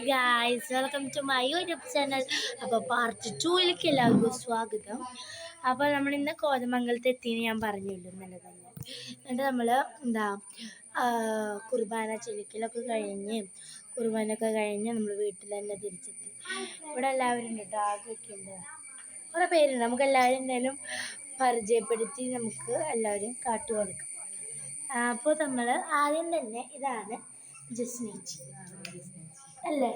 Guys, welcome to my YouTube channel. അപ്പോൾ part 2ലേക്ക് എല്ലാവർക്കും സ്വാഗതം. അപ്പോൾ നമ്മൾ ഇന്ന് കോതമംഗലത്ത് എത്തിയെന്ന് ഞാൻ പറഞ്ഞില്ല ഇന്നലെ തന്നെ. എന്നിട്ട് നമ്മൾ കുർബാന ചെലിക്കലൊക്കെ കഴിഞ്ഞ് നമ്മൾ വീട്ടിൽ തന്നെ തിരിച്ചെത്തി. ഇവിടെ എല്ലാവരും ഉണ്ട് കേട്ടോ, ആകൊക്കെ ഉണ്ട്, കുറേ പേരുണ്ട്. നമുക്ക് എല്ലാവരും എന്തായാലും പരിചയപ്പെടുത്തി നമുക്ക് എല്ലാവരും കാട്ടു കൊടുക്കാം. അപ്പോൾ നമ്മൾ ആദ്യം തന്നെ ഇതാണ് ജസ്നേച്ചി അല്ലേ?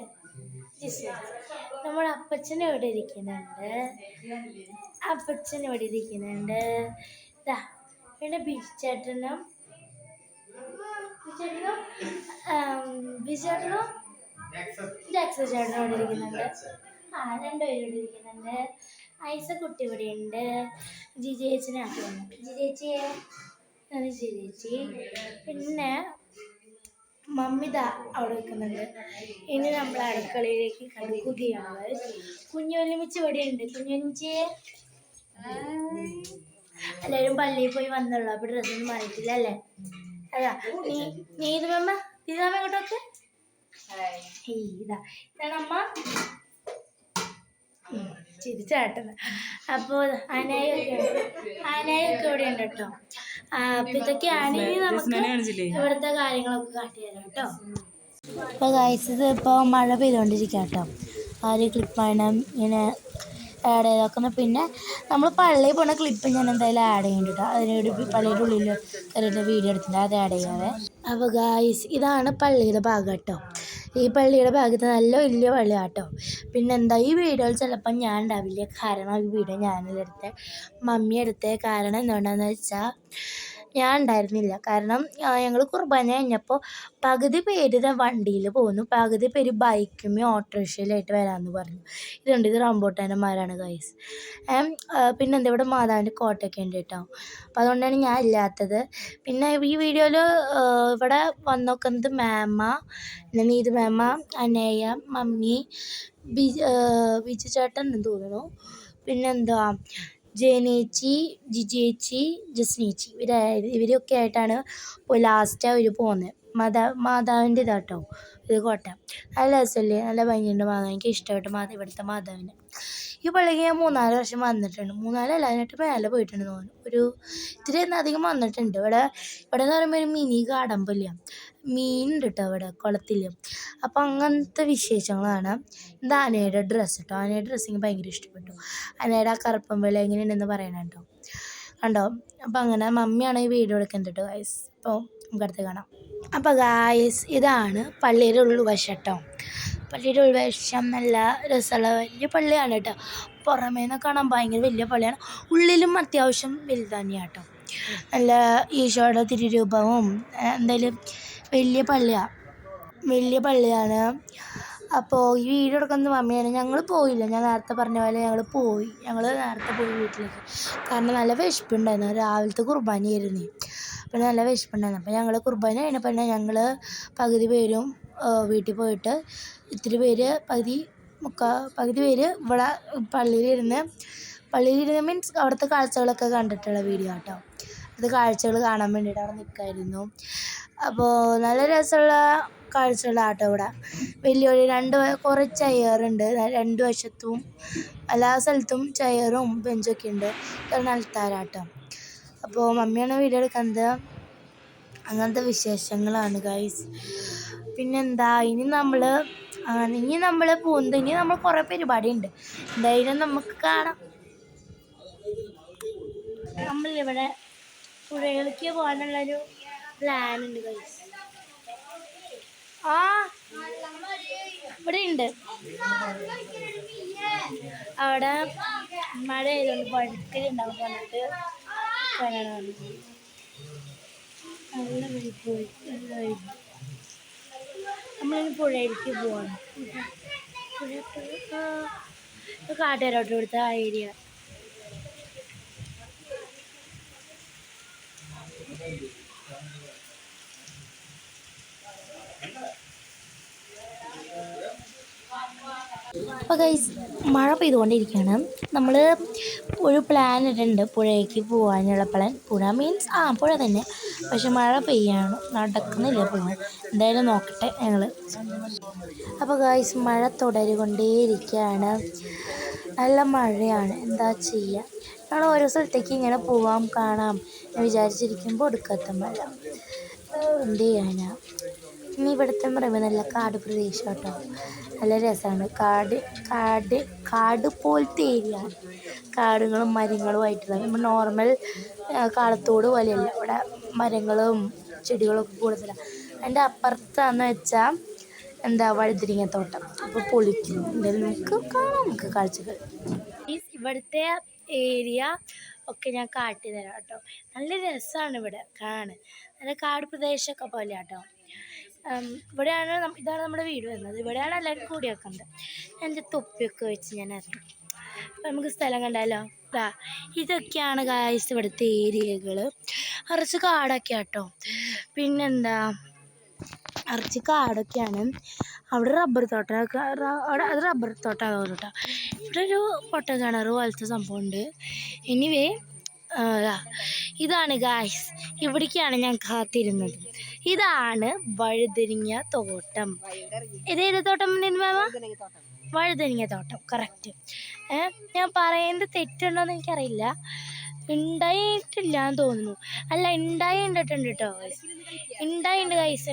ജസ്നേച്ചി നമ്മുടെ അപ്പച്ചൻ ഇവിടെ ഇരിക്കുന്നുണ്ട്. ഇതാ പിന്നെ ബിജുചേട്ടനും ജാക്സ ചേട്ടനും ഇവിടെ ഇരിക്കുന്നുണ്ട്. രണ്ടുപേരും ഇവിടെ ഇരിക്കുന്നുണ്ട്. ഐസക്കുട്ടി ഇവിടെ ഉണ്ട്. ജിജേച്ചിയെ ചേച്ചി, പിന്നെ മമ്മിത അവിടെ വെക്കുന്നുണ്ട്. ഇനി നമ്മൾ അടുക്കളയിലേക്ക് കടക്കുകയാണ്. കുഞ്ഞുവല്ലിമിച്ച് ഇവിടെ ഉണ്ട്. കുഞ്ഞുവല്ലിമിച്ചിയെ എല്ലാവരും പള്ളിയിൽ പോയി വന്നുള്ളൂ, അപ്പോൾ ഡ്രസ്സൊന്നും മാറിയിട്ടില്ല അല്ലേ? അതാ നീതുമമ്മ ഇങ്ങോട്ടൊക്കെ ഇതാണ് അമ്മ ചിരിച്ചാട്ടത്. അപ്പോൾ ആനയൊക്കെ ഇവിടെ ഉണ്ട് കേട്ടോ. അപ്പം ഇതൊക്കെയാണ് നമുക്ക് ഇവിടുത്തെ കാര്യങ്ങളൊക്കെ കാട്ടിത്തരാം കേട്ടോ. അപ്പോൾ ഗൈസ്, ഇത് ഇപ്പോൾ മഴ പെയ്തുകൊണ്ടിരിക്കുക കേട്ടോ. ആ ഒരു ക്ലിപ്പാണ് ഇങ്ങനെ ആഡ് ചെയ്താക്കുന്നത്. പിന്നെ നമ്മൾ പള്ളിയിൽ പോകുന്ന ക്ലിപ്പ് ഞാൻ എന്തായാലും ആഡ് ചെയ്യുന്നുണ്ട് കേട്ടോ. അതിനൊരു പള്ളിയുടെ ഉള്ളിൽ കയറിയിട്ട് വീഡിയോ എടുത്തിട്ട് അത് ആഡ് ചെയ്യാതെ. അപ്പോൾ ഗൈസ്, ഇതാണ് പള്ളിയുടെ ഭാഗം കേട്ടോ. ഈ പള്ളിയുടെ ഭാഗത്ത് നല്ല വലിയ പള്ളിയാട്ടോ. പിന്നെന്താ, ഈ വീഡിയോയിൽ ചിലപ്പോൾ ഞാൻ ഉണ്ടാവില്ല, കാരണം ഈ വീഡിയോ ഞാനെടുത്ത മമ്മി എടുത്ത. കാരണം എന്തുകൊണ്ടാണെന്ന് വെച്ചാൽ ഞാൻ ഉണ്ടായിരുന്നില്ല. കാരണം ഞങ്ങൾ കുർബാന കഴിഞ്ഞപ്പോൾ പകുതി പേര് വണ്ടിയിൽ പോകുന്നു, പകുതി പേര് ബൈക്കുമേ ഓട്ടോറിക്ഷയിലായിട്ട് വരാമെന്ന് പറഞ്ഞു. ഇത് റംബൂട്ടാനന്മാരാണ് ഗൈസ്. പിന്നെന്താ, ഇവിടെ മാതാവിൻ്റെ കോട്ടയൊക്കെ ഉണ്ട് കേട്ടോ. അപ്പോൾ അതുകൊണ്ടാണ് ഞാൻ ഇല്ലാത്തത്. പിന്നെ ഈ വീഡിയോയിൽ ഇവിടെ വന്ന് നോക്കുന്നത് മേമ, പിന്നെ നീതു മേമ, അനേയ, മമ്മി, ബിജു ചേട്ടൻ എന്ന് തോന്നുന്നു, പിന്നെന്താ ജയനേച്ചി, ജിജേച്ചി, ജസ്നേച്ചി, ഇവരൊക്കെ ആയിട്ടാണ് ലാസ്റ്റ് അവർ പോകുന്നത്. മാതാവിൻ്റെ ഇതാട്ടോ ഇത് കോട്ട. നല്ല രസമല്ലേ, നല്ല ഭംഗിയുണ്ട് മാതാവ്. എനിക്ക് ഇഷ്ടപ്പെട്ടു ഇവിടുത്തെ മാതാവിനെ. ഈ പള്ളിക്ക് ഞാൻ 3-4 വർഷം വന്നിട്ടുണ്ട്. 3-4 അതിനായിട്ട് മേലെ പോയിട്ടുണ്ട് തോന്നുന്നു. ഒരു ഇത്തിരി അധികം വന്നിട്ടുണ്ട്. ഇവിടെ എന്ന് പറയുമ്പോൾ ഒരു മിനി കാടമ്പല്ല മീനുണ്ട് കേട്ടോ ഇവിടെ കുളത്തിൽ. അപ്പോൾ അങ്ങനത്തെ വിശേഷങ്ങളാണ്. ഇത് ആനയുടെ ഡ്രസ്സ് കേട്ടോ. ആനയുടെ ഡ്രസ്സിങ് ഭയങ്കര ഇഷ്ടപ്പെട്ടു. ആനയുടെ ആ കറുപ്പം വില എങ്ങനെയുണ്ടെന്ന് പറയണം കേട്ടോ. കണ്ടോ? അപ്പോൾ അങ്ങനെ മമ്മിയാണ് ഈ വീഡിയോ എടുക്കുന്നത് കേട്ടോ ഗായ്സ്. അപ്പോൾ നമുക്കടുത്ത് കാണാം. അപ്പോൾ ഗായ്സ്, ഇതാണ് പള്ളിയുടെ ഉൾവശം കേട്ടോ. പള്ളിയുടെ ഉൾവശം നല്ല രസമുള്ള വലിയ പള്ളിയാണ് കേട്ടോ. പുറമേ നിന്ന് കാണാൻ ഭയങ്കര വലിയ പള്ളിയാണ്, ഉള്ളിലും അത്യാവശ്യം വലുത് തന്നെയാണ് കേട്ടോ. നല്ല ഈശോയുടെ തിരുരൂപവും എന്തായാലും വലിയ പള്ളിയാണ്. അപ്പോൾ ഈ വീഡിയോ എടുക്കുന്നത് മമ്മിയാണ്. ഞങ്ങൾ പോയില്ല, ഞാൻ നേരത്തെ പറഞ്ഞ പോലെ ഞങ്ങൾ നേരത്തെ പോയി വീട്ടിലേക്ക്. കാരണം നല്ല വിശപ്പുണ്ടായിരുന്നു, രാവിലത്തെ കുർബാനയായിരുന്നു. അപ്പോൾ നല്ല വിശപ്പുണ്ടായിരുന്നു. അപ്പോൾ ഞങ്ങൾ കുർബാന കഴിഞ്ഞപ്പോൾ തന്നെ ഞങ്ങൾ പകുതി പേരും വീട്ടിൽ പോയിട്ട് ഇത്തിരി പേര് പകുതി പേര് ഇവിടെ പള്ളിയിലിരുന്ന് മീൻസ് അവിടുത്തെ കാഴ്ചകളൊക്കെ കണ്ടിട്ടുള്ള വീഡിയോ കേട്ടോ. അത് കാഴ്ചകൾ കാണാൻ വേണ്ടിയിട്ട് അവിടെ നിൽക്കായിരുന്നു. അപ്പോൾ നല്ല രസമുള്ള കാഴ്ചകളാട്ടോ ഇവിടെ. കുറേ ചെയറുണ്ട് രണ്ട് വശത്തും, എല്ലാ സ്ഥലത്തും ചെയറും ബെഞ്ചൊക്കെ ഉണ്ട്. നൽത്താരാട്ടോ. അപ്പോൾ മമ്മിയാണ് വീഡിയോ എടുക്കുന്നത്. അങ്ങനത്തെ വിശേഷങ്ങളാണ് ഗൈസ്. പിന്നെന്താ, ഇനി നമ്മൾ പോകുന്നത്, ഇനി നമ്മൾ കുറേ പരിപാടി ഉണ്ട്, എന്തായാലും നമുക്ക് കാണാം. നമ്മളിവിടെ പുഴയിലേക്ക് പോകാനുള്ളൊരു പ്ലാനുണ്ട് ഗൈസ്. ഇവിടെ ഉണ്ട്. അവിടെ മഴ ആയതുകൊണ്ട് പഴുക്കലുണ്ടാവും പറഞ്ഞിട്ട് നല്ല പോയി നമ്മളിനി പുഴയിലേക്ക് പോവാണ്. കാട്ടുകാരോട്ട് ഇവിടുത്തെ ആ ഏരിയ. അപ്പോൾ ഗൈസ്, മഴ പെയ്തുകൊണ്ടിരിക്കുകയാണ്. നമ്മൾ ഒരു പ്ലാൻ ഇട്ടുണ്ട് പുഴയ്ക്ക് പോകാനുള്ള പ്ലാൻ. പുഴ മീൻസ് പുഴ തന്നെ, പക്ഷെ മഴ പെയ്യാണ്, നടക്കുന്നില്ല പോകാൻ. എന്തായാലും നോക്കട്ടെ ഞങ്ങൾ. അപ്പോൾ ഗായ്സ് മഴ തുടരുകൊണ്ടേയിരിക്കുകയാണ്. നല്ല മഴയാണ്, എന്താ ചെയ്യുക. ഞങ്ങൾ ഓരോ സ്ഥലത്തേക്ക് ഇങ്ങനെ പോവാം കാണാം എന്ന് വിചാരിച്ചിരിക്കുമ്പോൾ ഒടുക്കത്തെ മഴ. എന്ത് ചെയ്യാനാ. ഇനി ഇവിടുത്തെ പറയുമ്പോൾ നല്ല കാട് പ്രദേശം കേട്ടോ, നല്ല രസമാണ്. കാട് പോലത്തെ ഏരിയ, കാടുകളും മരങ്ങളുമായിട്ടുള്ള നമ്മൾ നോർമൽ കാളത്തോട് പോലെയല്ല. ഇവിടെ മരങ്ങളും ചെടികളൊക്കെ കൂടുതലാണ്. അതിൻ്റെ അപ്പുറത്താന്ന് വെച്ചാൽ എന്താ വഴുതിരിങ്ങത്തോട്ടം. അപ്പോൾ പൊളിക്കും എന്തായാലും നമുക്ക് കാണാം, നമുക്ക് കാഴ്ചകൾ. ഇവിടുത്തെ ഏരിയ ഒക്കെ ഞാൻ കാട്ടി തരാം കേട്ടോ. നല്ല രസമാണ് ഇവിടെ കാണാൻ, നല്ല കാട് പ്രദേശമൊക്കെ പോലെ കേട്ടോ. ഇവിടെയാണ് ഇതാണ് നമ്മുടെ വീട് വരുന്നത്. ഇവിടെയാണ് എല്ലാവരും കൂടി വെക്കുന്നത്. എൻ്റെ തൊപ്പിയൊക്കെ വെച്ച് ഞാൻ ഇറങ്ങി. അപ്പം നമുക്ക് സ്ഥലം കണ്ടാലോ. ഇതൊക്കെയാണ് ഗായ്സ് ഇവിടുത്തെ ഏരിയകൾ. കുറച്ച് കാടൊക്കെ കേട്ടോ. പിന്നെന്താ, കുറച്ച് കാടൊക്കെയാണ്. അവിടെ റബ്ബർ തോട്ടമൊക്കെ, അവിടെ അത് റബ്ബർ തോട്ടമാകും കേട്ടോ. ഇവിടെ ഒരു പൊട്ട കിണർ പോലത്തെ സംഭവമുണ്ട്. എനിവേ ഇതാണ് ഗായ്സ്, ഇവിടേക്കാണ് ഞാൻ കാത്തിരുന്നത്. ഇതാണ് വഴുതനങ്ങ തോട്ടം. ഇതേത് തോട്ടം മാമ? വഴുതനങ്ങ തോട്ടം, കറക്റ്റ്. ഞാൻ പറയുന്നത് തെറ്റുണ്ടോയെന്ന് എനിക്കറിയില്ല. ഉണ്ടായിട്ടില്ല എന്ന് തോന്നുന്നു. അല്ല, ഉണ്ടായിട്ടുണ്ട് കേട്ടോ ഗൈസ്. ഉണ്ടായിട്ടുണ്ട് ഗൈസ്,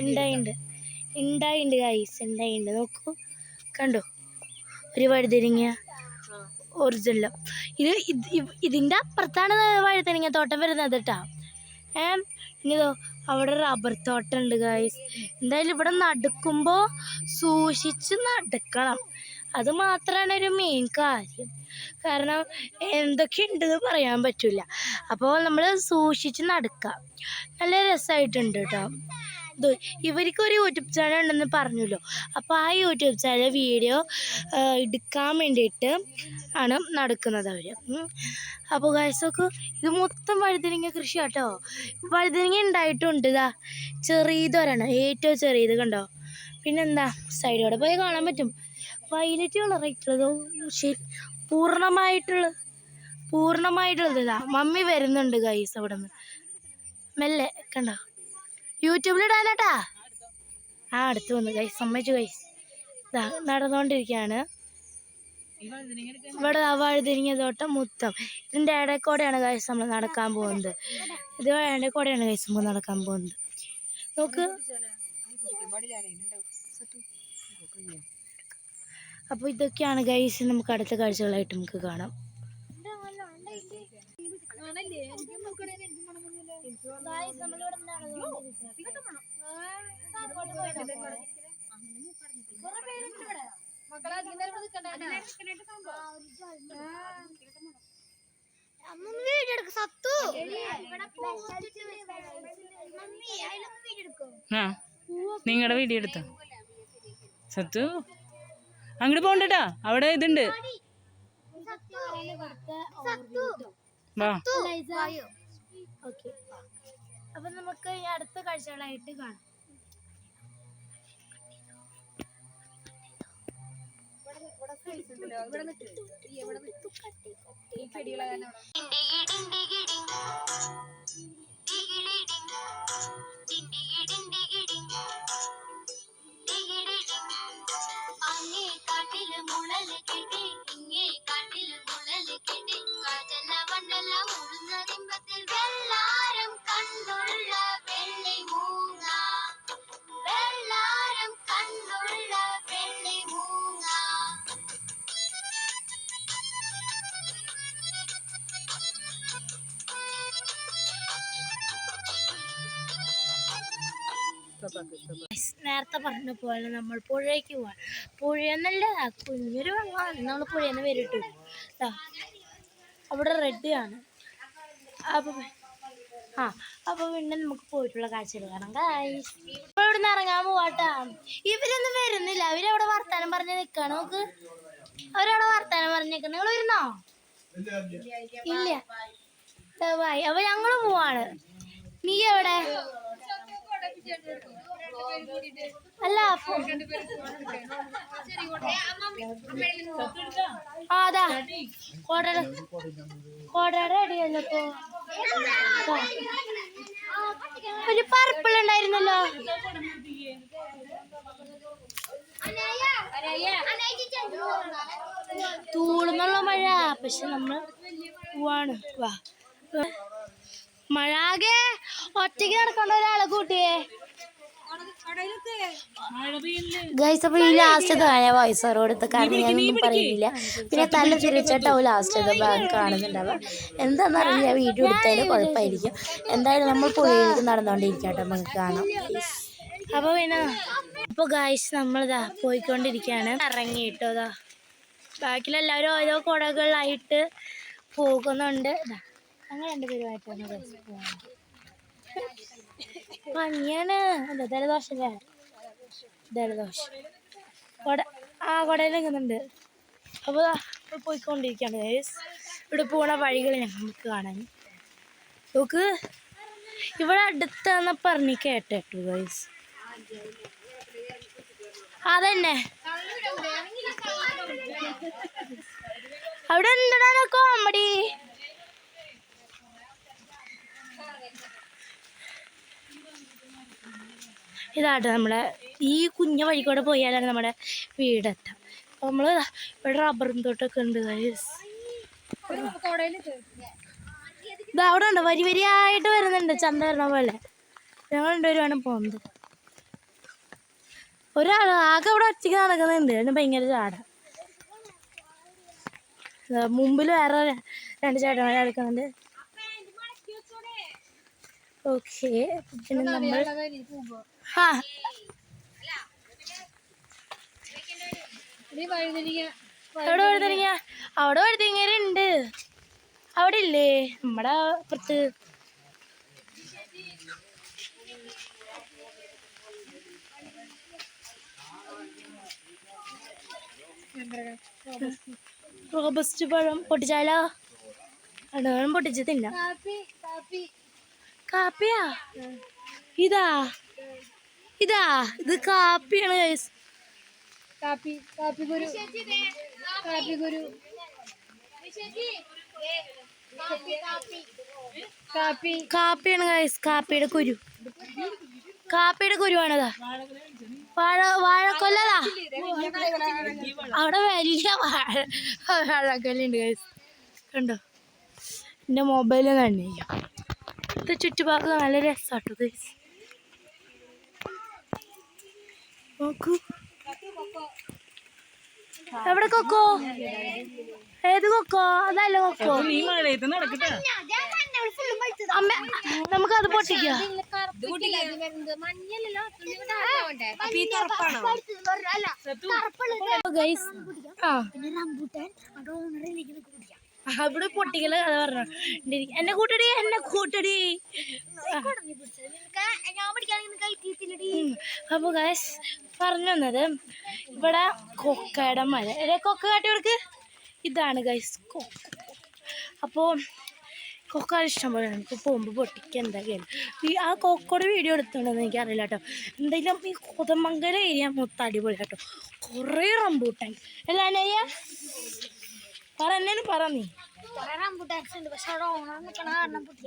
ഉണ്ടായിട്ടുണ്ട് ഗൈസ്. നോക്കൂ, കണ്ടോ ഒരു വഴുതനങ്ങ ഒറിജിനൽ. ഇതിൻ്റെ അപ്പുറത്താണ് വഴുതനങ്ങ തോട്ടം വരുന്നത് കേട്ടോ. ഇനിതോ അവിടെ റബ്ബർ തോട്ടം ഉണ്ട് ഗൈസ്. എന്തായാലും ഇവിടെ നടക്കുമ്പോൾ സൂക്ഷിച്ച് നടക്കണം, അത് മാത്രമാണ് ഒരു മെയിൻ കാര്യം. കാരണം എന്തൊക്കെ ഉണ്ടെന്ന് പറയാൻ പറ്റില്ല. അപ്പോൾ നമ്മൾ സൂക്ഷിച്ച് നടക്കുക. നല്ല രസമായിട്ടുണ്ട് കേട്ടോ. ഇവർക്കൊരു യൂട്യൂബ് ചാനൽ ഉണ്ടെന്ന് പറഞ്ഞല്ലോ. അപ്പോൾ ആ യൂട്യൂബ് ചാനൽ വീഡിയോ എടുക്കാൻ വേണ്ടിയിട്ട് ആണ് നടക്കുന്നത് അവർ. അപ്പോൾ ഗൈസൊക്കെ ഇത് മൊത്തം വഴുതനങ്ങ കൃഷി കേട്ടോ. വഴുതനങ്ങ ഉണ്ടായിട്ടുണ്ട്. ഇതാ ചെറിയതൊരെണ്ണം, ഏറ്റവും ചെറിയത് കണ്ടോ. പിന്നെന്താ, സൈഡിലൂടെ പോയി കാണാൻ പറ്റും. വയലറ്റ് കളറായിട്ടുള്ളതോ, ശരി, പൂർണ്ണമായിട്ടുള്ളത് ഇതാ. മമ്മി വരുന്നുണ്ട് ഗൈസ് അവിടെ നിന്ന് മെല്ലെ, കണ്ടോ. യൂട്യൂബിലിടാനാട്ടാ. അടുത്ത് വന്നു ഗൈസ്, സമ്മതിച്ചു ഗൈസ്. ഇതാ നടന്നുകൊണ്ടിരിക്കുകയാണ് ഇവിടെ വഴുതനങ്ങ തോട്ടം മൊത്തം. ഇതിൻ്റെ ഇടയ്ക്കൂടെയാണ് ഗൈസ് നമ്മൾ നടക്കാൻ പോകുന്നത്. ഇത് ഇടയ്ക്കൂടെയാണ് ഗൈസ് നമ്മൾ നടക്കാൻ പോകുന്നത്. നോക്ക്. അപ്പോൾ ഇതൊക്കെയാണ് ഗൈസ്. നമുക്ക് അടുത്ത കാഴ്ചകളായിട്ട് നമുക്ക് കാണാം. നിങ്ങളുടെ വീഡിയോ എടുത്തോ സത്തു? അങ്ങോട്ട് പോകണ്ടട്ടാ, അവിടെ ഇതുണ്ട്. അപ്പൊ നമുക്ക് ഈ അടുത്ത കാഴ്ചകളായിട്ട് കാണാം. നേരത്തെ പറഞ്ഞ പോലെ നമ്മൾ പുഴയ്ക്ക് പോവാൻ. പുഴയെന്നല്ല, കുഞ്ഞൊരു വെള്ളമാണ്. നമ്മൾ പുഴയെന്ന് വരിട്ടു. അവിടെ റെഡിയാണ്. അപ്പോൾ പിന്നെ നമുക്ക് പോയിട്ടുള്ള കാഴ്ചകൾ കാണാം ഗൈസ്. ഇപ്പോൾ ഇവിടുന്ന് ഇറങ്ങാൻ പോവാട്ടാ. ഇവരൊന്നും വരുന്നില്ല, അവരവിടെ വർത്താനം പറഞ്ഞ് നിൽക്കാണ്. നോക്ക്, അവരവിടെ വർത്താനം പറഞ്ഞ് നിൽക്കണം. നിങ്ങൾ വരുന്നോ? ഇല്ല. അപ്പൊ ഞങ്ങൾ പോവാണ്. നീ എവിടെ? അല്ല, അതാ കോടയുടെ അടിയല്ലോ. ഇപ്പൊ ഒരു പർപ്പിൾ ഉണ്ടായിരുന്നല്ലോ. തൂളുന്നുള്ള മഴ, പക്ഷെ നമ്മൾ പോവാണ്. വാ, മഴ ആകെ ഒറ്റയ്ക്ക് നടക്കേണ്ട ഒരാളെ കൂട്ടിയേ ഗൈസ്. അപ്പൊ ഈ ലാസ്റ്റ് താഴെ വോയിസ് ഓവർ കാരണം ഞാനൊന്നും പറയുന്നില്ല. പിന്നെ തല തിരിച്ചിട്ടാവും ലാസ്റ്റ് ഭാഗം കാണുന്നുണ്ടാവുക. എന്താണെന്നറിയില്ല, വീഡിയോ എടുത്തതിന് കുഴപ്പമായിരിക്കും. എന്തായാലും നമ്മൾ പുഴയിലേക്ക് നടന്നുകൊണ്ടിരിക്കട്ടെ, നമുക്ക് കാണാം. അപ്പോൾ പിന്നെ അപ്പോൾ ഗൈസ് നമ്മളിതാ പോയിക്കൊണ്ടിരിക്കുകയാണ്. ഇറങ്ങിയിട്ടോ, ബാക്കിലെല്ലാവരും ഓരോ കുടകളിലായിട്ട് പോകുന്നുണ്ട്. അങ്ങനെ രണ്ടുപേരുമായിട്ടാണ് ഗൈസ് പോകുന്നത്. പനിയാണ്, എന്താ ജലദോഷല്ലേ, ജലദോഷം കുടയിൽ നിൽക്കുന്നുണ്ട്. അപ്പോൾ പോയിക്കൊണ്ടിരിക്കുകയാണ് ഗൈസ്. ഇവിടെ പോണ വഴികൾ നമുക്ക് കാണാൻ നോക്ക്. ഇവിടെ അടുത്താന്ന് പറഞ്ഞ് കേട്ടോ ഗൈസ്. അതന്നെ അവിടെ എന്താണ് കോമഡി. ഇതാട്ടോ നമ്മളെ ഈ കുഞ്ഞ വഴി കൂടെ പോയാലാണ് നമ്മുടെ വീടെത്താം. അപ്പോൾ നമ്മൾ ഇവിടെ റബ്ബറും തോട്ടമൊക്കെ ഉണ്ട് ഗൈസ്. ഇത് അവിടെ ഉണ്ട്, വരി വരിയായിട്ട് വരുന്നുണ്ട്, ചന്ത വരണ പോലെ. ഞങ്ങൾ രണ്ടുപേരുമാണ് പോകുന്നത്. ഒരാൾ ആകെ അവിടെ ഒറ്റയ്ക്ക് നടക്കുന്നുണ്ട്, അതിന് ഭയങ്കര ചാട. മുമ്പിൽ വേറെ രണ്ട് ചേട്ടന്മാർ നടക്കുന്നുണ്ട്. ഓക്കെ, പിന്നെ നമ്മൾ അവിടെ വഴുതനങ്ങ, അവിടെ വഴുതനങ്ങരുണ്ട്. അവിടെ ഇല്ലേ നമ്മുടെ അപ്പുറത്ത്. റോബസ്റ്റ് പഴം പൊട്ടിച്ചാലോ? അടവളം പൊട്ടിച്ച് തിന്നാം. കാപ്പിയാ? ഇതാ ഇതാ ഇത് കാപ്പിയാണ് ഗൈസ്. കാപ്പിയാണ് ഗൈസ്. കാപ്പിയുടെ കുരു, കാപ്പിയുടെ കുരുവാണതാ. വാഴക്കൊല്ലതാ, അവിടെ വലിയ വാഴക്കൊല്ലുണ്ട് ഗൈസ്. കണ്ടോ, എൻ്റെ മൊബൈലിൽ തന്നെ ഇത് ചുറ്റുഭാഗം നല്ല രസമാട്ടോ ഗൈസ്. നോക്കൂ, എവിടെ കൊക്കോ? ഏത് കൊക്കോ? അതല്ല കൊക്കോ. അമ്മ നമുക്കത് പൊട്ടിക്കാം. അവിടെ പൊട്ടിക്കല് കഥ പറഞ്ഞു. എന്നെ കൂട്ടടി, എന്നെ കൂട്ടടി. അപ്പൊ ഗൈസ് പറഞ്ഞു വന്നത് ഇവിടെ കൊക്കയുടെ മല. കൊക്ക കാട്ടിയവർക്ക് ഇതാണ് ഗൈസ് കൊക്ക. അപ്പോൾ കൊക്ക ഇഷ്ടം പോലെ നമുക്ക് പോകുമ്പോൾ പൊട്ടിക്കുക. എന്തായാലും ആ കൊക്കയുടെ വീഡിയോ എടുത്തുണ്ടെന്ന് എനിക്കറിയില്ല കേട്ടോ. എന്തായാലും ഈ കോതമംഗല ഏരിയ മൊത്തം അടിപൊളി കേട്ടോ. കുറേ റംബൂട്ടാൻ അല്ല അനയ്യ പറ, എന്നേലും പറ നീ.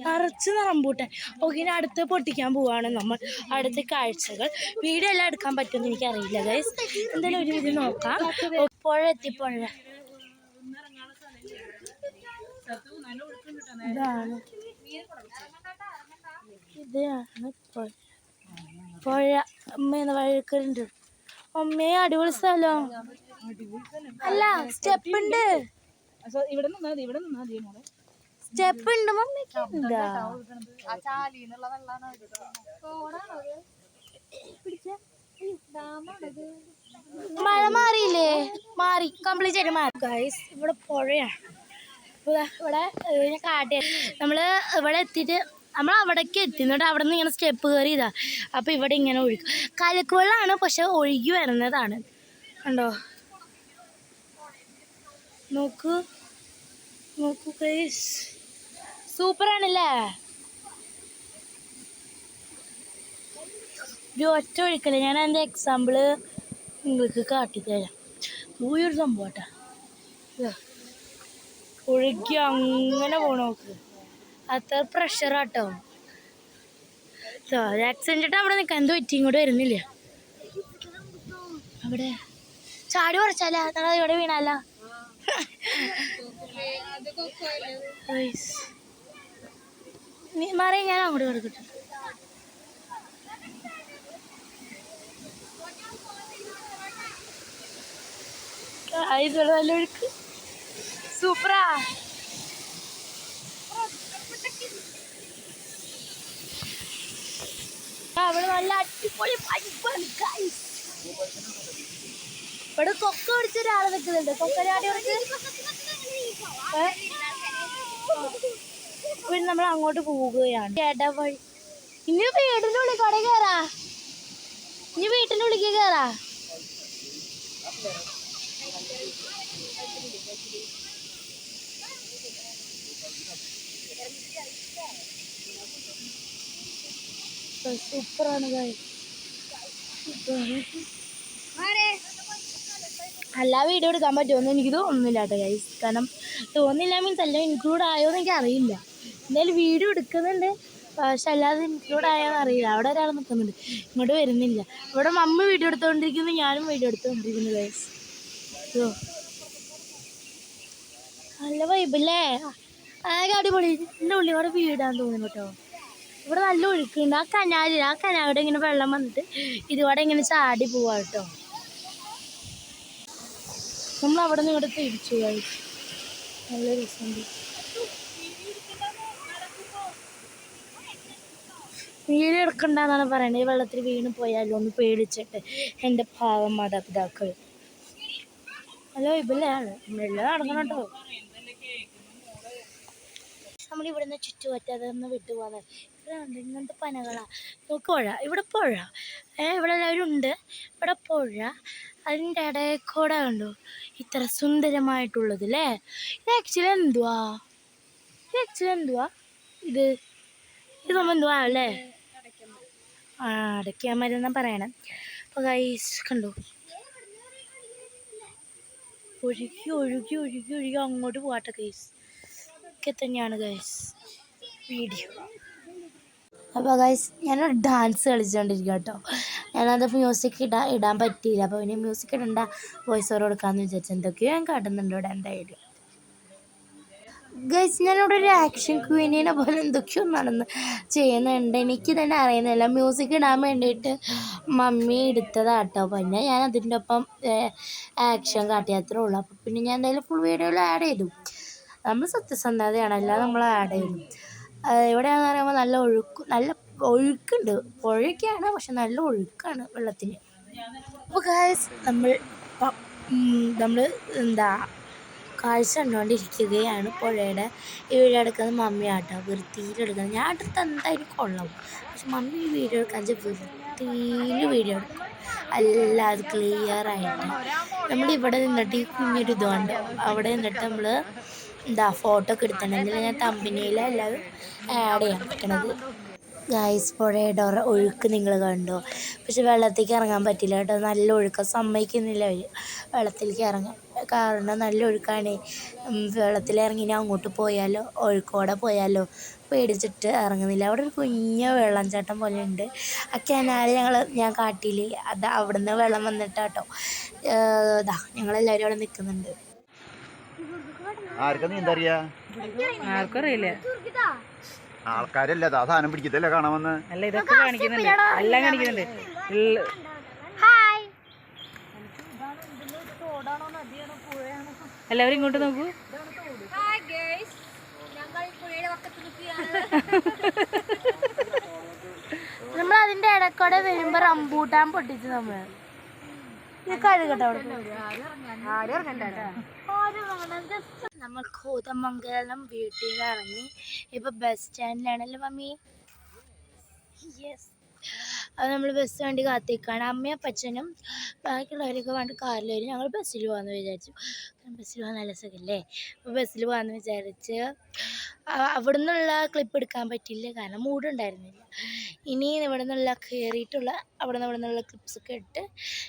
നിറച്ച് റംബൂട്ടാൻ. ഓക്കെ, ഇനി അടുത്ത് പൊട്ടിക്കാൻ പോവാണ് നമ്മൾ. അടുത്ത കാഴ്ചകൾ വീഡിയോ എല്ലാം എടുക്കാൻ പറ്റുമെന്ന് എനിക്കറിയില്ല ഗൈസ്. എന്തായാലും ഒരു വിധം നോക്കാം. പുഴ എത്തിപ്പുഴ ഇതാണ്, ഇതാണ് പുഴ. അമ്മയെന്ന വഴിക്കുണ്ട്. അമ്മയെ അടിപൊളി സ്ഥലം അല്ല. സ്റ്റെപ്പ് ഉണ്ട്, സ്റ്റെപ്പ് ഉണ്ട് മമ്മിക്ക്. എന്താ മഴ മാറിയില്ലേ? മാറി, കംപ്ലീറ്റ് ആയിട്ട് മാറി ഗൈസ്. ഇവിടെ പുഴയാണ്. ഇവിടെ ഞാൻ കാട്ടിയ നമ്മള് ഇവിടെ എത്തിയിട്ട് നമ്മൾ അവിടേക്ക് എത്തിന്നിട്ട് അവിടെ നിന്ന് ഇങ്ങനെ സ്റ്റെപ്പ് കയറി ഇതാ. അപ്പോൾ ഇവിടെ ഇങ്ങനെ ഒഴുകും. കലക്ക് വെള്ളമാണ്, പക്ഷെ ഒഴുകി വരുന്നതാണ്. കണ്ടോ, നോക്കൂ നോക്കൂ ഗൈസ്, സൂപ്പറാണല്ലേ. ഒരു ഒറ്റ ഒഴുക്കല്ലേ. ഞാൻ എൻ്റെ എക്സാമ്പിള് നിങ്ങൾക്ക് കാട്ടിത്തരാം. ഒരു സംഭവം കേട്ടോ, ഒഴുകി അങ്ങനെ പോണ നോക്ക്. അത്ര പ്രഷറാട്ടോ. ആക്സിഡൻറ്റ് അവിടെ നിൽക്കാൻ എന്തോ പറ്റി, ഇങ്ങോട്ട് വരുന്നില്ല. അവിടെ ചാടി പറിച്ചാലോ ഞങ്ങൾ ഇവിടെ വീണാലോ മാറി ഞാൻ അങ്ങോട്ട് കൊടുക്കട്ടെ നല്ല ഒഴുക്ക് സൂപ്പറാ അവിടെ നല്ല അടിപൊളി ഇവിടെ കൊക്ക പിടിച്ച ഒരാള് നിൽക്കുന്നുണ്ട് കൊക്കരാടി പിന്നെ നമ്മൾ അങ്ങോട്ട് പോവുകയാണ് ചേട്ടാ വഴി ഇനി വീടിന്റെ ഉള്ളിൽ കട കയറാ ഇനി വീട്ടിന്റെ ഉള്ളിൽ കയറാ സൂപ്പറാണ് അല്ല വീഡിയോ എടുക്കാൻ പറ്റുമെന്ന് എനിക്ക് തോന്നുന്നില്ല കേട്ടോ ഗൈസ് കാരണം തോന്നില്ല മീൻസ് എല്ലാം ഇൻക്ലൂഡ് ആയോ എന്ന് എനിക്ക് അറിയില്ല എന്തായാലും വീഡിയോ എടുക്കുന്നുണ്ട് പക്ഷെ അല്ലാതെ ഇൻക്ലൂഡ് ആയോന്ന് അറിയില്ല അവിടെ ഒരാൾ നിൽക്കുന്നുണ്ട് ഇങ്ങോട്ട് വരുന്നില്ല ഇവിടെ മമ്മി വീഡിയോ എടുത്തുകൊണ്ടിരിക്കുന്നു ഞാനും വീഡിയോ എടുത്തുകൊണ്ടിരിക്കുന്നു ഗൈസ് അയ്യോ നല്ല വൈബല്ലേ ആകെ അടിപൊളി എൻ്റെ ഉള്ളിൽ കൂടെ വീടാന്ന് തോന്നുന്നു കേട്ടോ ഇവിടെ നല്ല ഒഴുക്കുണ്ട് ആ കനാലിടെ ഇങ്ങനെ വെള്ളം വന്നിട്ട് ഇതുകൂടെ ഇങ്ങനെ ചാടി പോവാ കേട്ടോ നമ്മൾ അവിടെ നിന്ന് ഇങ്ങോട്ട് തിരിച്ചു പോയി നല്ല രസമുണ്ട് വീട് എടുക്കണ്ടെന്നാണ് പറയണത് ഈ വെള്ളത്തിൽ വീണ് പോയാലോ ഒന്ന് പേടിച്ചിട്ട് എൻ്റെ പാവം മാതാപിതാക്കൾ ഹലോ ഇബില്ലാണ് എല്ലാം നടക്കണം കേട്ടോ നമ്മളിവിടുന്ന് ചുറ്റുപറ്റാതെ ഒന്ന് വിട്ടുപോകാതെ ഇവിടെ ഉണ്ട് ഇങ്ങനത്തെ പനകളാ നോക്ക് പുഴ ഇവിടെ പുഴ ഇവിടെ എല്ലാവരും ഉണ്ട് ഇവിടെ പുഴ അതിൻ്റെ ഇടയിൽ കൂടെ കണ്ടു ഇത്ര സുന്ദരമായിട്ടുള്ളത് അല്ലേ ഇത് ആക്ച്വലി എന്തുവാ ഇത് നമ്മൾ എന്തുവാ അല്ലേ അടയ്ക്കാൻ മരുന്നാ പറയണം അപ്പോൾ ഗൈസ് കണ്ടു ഒഴുകി അങ്ങോട്ട് പോകട്ടെ ഗൈസ് ഒക്കെ തന്നെയാണ് ഗൈസ് വീഡിയോ അപ്പോൾ ഗൈസ് ഞാനൊരു ഡാൻസ് കളിച്ചുകൊണ്ടിരിക്കുക കേട്ടോ ഞാനത് മ്യൂസിക് ഇടാൻ പറ്റിയില്ല അപ്പോൾ ഇനി മ്യൂസിക് ഇടണ്ട വോയിസ് ഓവർ കൊടുക്കാമെന്ന് വിചാരിച്ചു എന്തൊക്കെയോ ഞാൻ കാട്ടുന്നുണ്ട് ഇവിടെ എന്തായാലും ഗൈസ് ഞാനിവിടെ ഒരു ആക്ഷൻ ക്വീനിനെ പോലെ എന്തൊക്കെയോ നടന്ന് ചെയ്യുന്നുണ്ട് എനിക്ക് തന്നെ അറിയുന്നില്ല മ്യൂസിക് ഇടാൻ വേണ്ടിയിട്ട് മമ്മി എടുത്തതാട്ടോ പിന്നെ ഞാൻ അതിൻ്റെ ഒപ്പം ആക്ഷൻ കാട്ടിയത്രേ ഉള്ളൂ അപ്പോൾ പിന്നെ ഞാൻ എന്തായാലും ഫുൾ വീഡിയോയിൽ ആഡ് ചെയ്തു നമ്മൾ സത്യസന്ധതയാണ് അല്ലാതെ നമ്മൾ ആഡ് ചെയ്തു എവിടെയാണെന്ന് പറയുമ്പോൾ നല്ല ഒഴുക്കുണ്ട് പുഴയൊക്കെയാണ് പക്ഷെ നല്ല ഒഴുക്കാണ് വെള്ളത്തിന് അപ്പോൾ ഗൈസ് നമ്മൾ എന്താ കാഴ്ച കണ്ടുകൊണ്ടിരിക്കുകയാണ് പുഴയുടെ ഈ വീഡിയോ എടുക്കുന്നത് മമ്മിയാട്ടോ വൃത്തിയിലെടുക്കുന്നത് ഞാൻ അടുത്ത് എന്തായാലും കൊള്ളാം പക്ഷെ മമ്മി ഈ വീഡിയോ എടുക്കാൻ വൃത്തിയിൽ വീഡിയോ എടുക്കും അല്ലാതെ ക്ലിയറായിട്ട് നമ്മളിവിടെ നിന്നിട്ട് ഈ കുഞ്ഞൊരു ഇതുകൊണ്ട് അവിടെ നിന്നിട്ട് നമ്മൾ ഫോട്ടോ ഒക്കെ എടുത്തിട്ടുണ്ടെങ്കിൽ ഞാൻ തമ്പനിയിൽ എല്ലാവരും ആഡ് ചെയ്യാൻ പറ്റണത് ഗൈസ് പുഴയുടെ ഒഴുക്ക് നിങ്ങൾ കണ്ടോ പക്ഷെ വെള്ളത്തേക്ക് ഇറങ്ങാൻ പറ്റില്ല കേട്ടോ നല്ല ഒഴുക്കം സമ്മതിക്കുന്നില്ല അവർ വെള്ളത്തിലേക്ക് ഇറങ്ങാൻ കാരണം നല്ല ഒഴുക്കാണ് വെള്ളത്തിലിറങ്ങി ഞാൻ അങ്ങോട്ട് പോയാലോ ഒഴുക്കോടെ പോയാലോ പേടിച്ചിട്ട് ഇറങ്ങുന്നില്ല അവിടെ ഒരു കുഞ്ഞ വെള്ളച്ചാട്ടം പോലെ ഉണ്ട് ആ കനാല് ഞാൻ കാട്ടിയില്ലേ അത് അവിടുന്ന് വെള്ളം വന്നിട്ടാട്ടോ ഞങ്ങളെല്ലാവരും അവിടെ നിൽക്കുന്നുണ്ട് ആർക്കറിയില്ല ആൾക്കാരല്ല സാധനം പിടിക്കത്തല്ലേ കാണാൻ വന്ന് അല്ല ഇതൊക്കെ കാണിക്കുന്നുണ്ട് എല്ലാം കാണിക്കുന്നുണ്ട് എല്ലാവരും ഇങ്ങോട്ട് നോക്കൂ നമ്മൾ അതിന്റെ ഇടക്കൂടെ വരുമ്പോ റംബൂട്ടാൻ പൊട്ടിച്ചു നമ്മൾ കോതമംഗലം വീട്ടിൽ നിന്ന് ഇറങ്ങി ഇപ്പൊ ബസ് സ്റ്റാൻഡിലാണല്ലോ മമ്മി യെസ് അത് നമ്മൾ ബസ് വേണ്ടി കാത്തിക്കാണ് അമ്മയും അപ്പച്ചനും ബാക്കിയുള്ളവരൊക്കെ വേണ്ടി കാറിൽ വരും ഞങ്ങൾ ബസ്സിൽ പോകാമെന്ന് വിചാരിച്ചു ബസ്സിൽ പോകാൻ നല്ല സുഖമല്ലേ അപ്പോൾ ബസ്സിൽ പോകാമെന്ന് വിചാരിച്ച് അവിടെ നിന്നുള്ള ക്ലിപ്പ് എടുക്കാൻ പറ്റില്ല കാരണം മൂടുണ്ടായിരുന്നില്ല ഇനി ഇവിടെ നിന്നുള്ള കയറിയിട്ടുള്ള അവിടെ നിന്നുള്ള ക്ലിപ്സൊക്കെ ഇട്ട്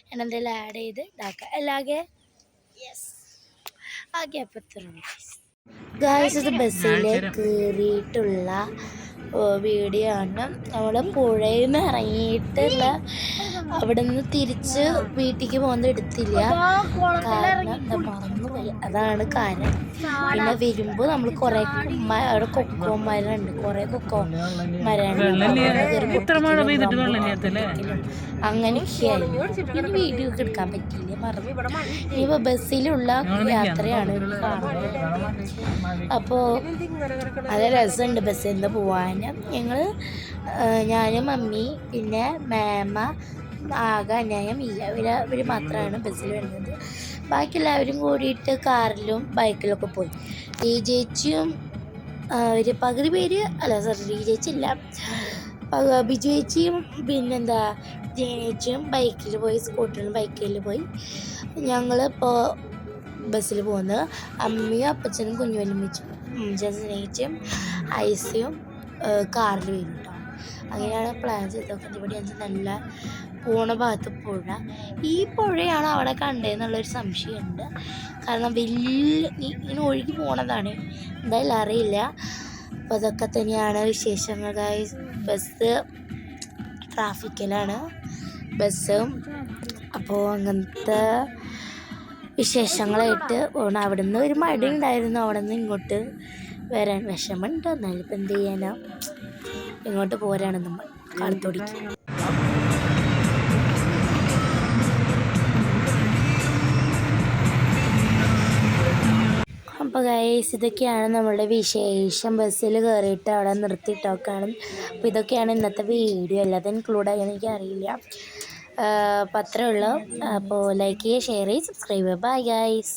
ഞാൻ എന്തെങ്കിലും ആഡ് ചെയ്ത് ഇതാക്കാം എല്ലാകെ യെസ് ആകെ അപ്പം ഗായ്സ് ഇത് ബസ്സിൽ കയറിയിട്ടുള്ള വീഡിയോ ആണ് നമ്മൾ പുഴയിൽ നിന്ന് ഇറങ്ങിയിട്ടുള്ള അവിടെ നിന്ന് തിരിച്ച് വീട്ടിലേക്ക് പോകുന്നത് എടുത്തില്ല, കാരണം മറന്നുപോയി. അതാണ് കാരണം. പിന്നെ വരുമ്പോൾ നമ്മൾ കുറേ അവിടെ കൊക്കോ മരമുണ്ട്, കുറേ കൊക്കോ മരമാണ്. അങ്ങനെയൊക്കെയായിരുന്നു. പിന്നെ വീഡിയോ ഒക്കെ എടുക്കാൻ പറ്റിയില്ല, മറന്നു. ഇനിയിപ്പോൾ ബസ്സിലുള്ള യാത്രയാണ് കാണുന്നത്. അപ്പോൾ നല്ല രസമുണ്ട് ബസ്സിൽ നിന്ന് പോവാൻ. ഞാനും മമ്മി പിന്നെ മേമ ആകെ അന്യായം ഇവർ മാത്രമാണ് ബസ്സിൽ വരുന്നത്. ബാക്കി എല്ലാവരും കൂടിയിട്ട് കാറിലും ബൈക്കിലൊക്കെ പോയി. ഈ ചേച്ചിയും ഒരു പകുതി പേര് ഈ ചേച്ചി ഇല്ല, ബിജു ചേച്ചിയും പിന്നെന്താ ചേച്ചിയും ബൈക്കിൽ പോയി, സ്കൂട്ടറിലും ബൈക്കിൽ പോയി. ഞങ്ങളിപ്പോൾ ബസ്സിൽ പോകുന്നത് അമ്മയും അപ്പച്ചനും കുഞ്ഞുവല്യമ്മച്ചും ജസ്നേച്ചും ഐസിയും കാറിൽ വരും കേട്ടോ. അങ്ങനെയാണ് പ്ലാൻ ചെയ്തൊക്കെ. ഇവിടെ നല്ല പോണ ഭാഗത്ത് പുഴ, ഈ പുഴയാണ് അവിടെ കണ്ടതെന്നുള്ളൊരു സംശയമുണ്ട്. കാരണം വലിയ ഇങ്ങനെ ഒഴുകി പോണതാണ്, എന്തായാലും അറിയില്ല. അപ്പോൾ അതൊക്കെ തന്നെയാണ് വിശേഷങ്ങൾ. ബസ് ട്രാഫിക്കിലാണ് ബസ്. അപ്പോൾ അങ്ങനത്തെ വിശേഷങ്ങളായിട്ട് പോകണം. അവിടെ നിന്ന് ഒരു മടി ഉണ്ടായിരുന്നു, അവിടെ നിന്ന് ഇങ്ങോട്ട് വരാൻ വിഷമമുണ്ട്. എന്നാലും ഇപ്പം എന്ത് ചെയ്യാനാ, ഇങ്ങോട്ട് പോരാണ് നമ്മൾ കാളത്തോടിക്ക്. അപ്പോൾ ഗൈസ് ഇതൊക്കെയാണ് നമ്മളുടെ വിശേഷം. ബസ്സിൽ കയറിയിട്ട് അവിടെ നിർത്തിയിട്ടൊക്കെയാണ്. അപ്പോൾ ഇതൊക്കെയാണ് ഇന്നത്തെ വീഡിയോ. അല്ലാതെ ഇൻക്ലൂഡ് ആയെന്ന് എനിക്കറിയില്ല. അപ്പോൾ അത്രേ ഉള്ളൂ. അപ്പോൾ ലൈക്ക് ചെയ്യുക, ഷെയർ ചെയ്യുക, സബ്സ്ക്രൈബ് ചെയ്യുക. Bye guys.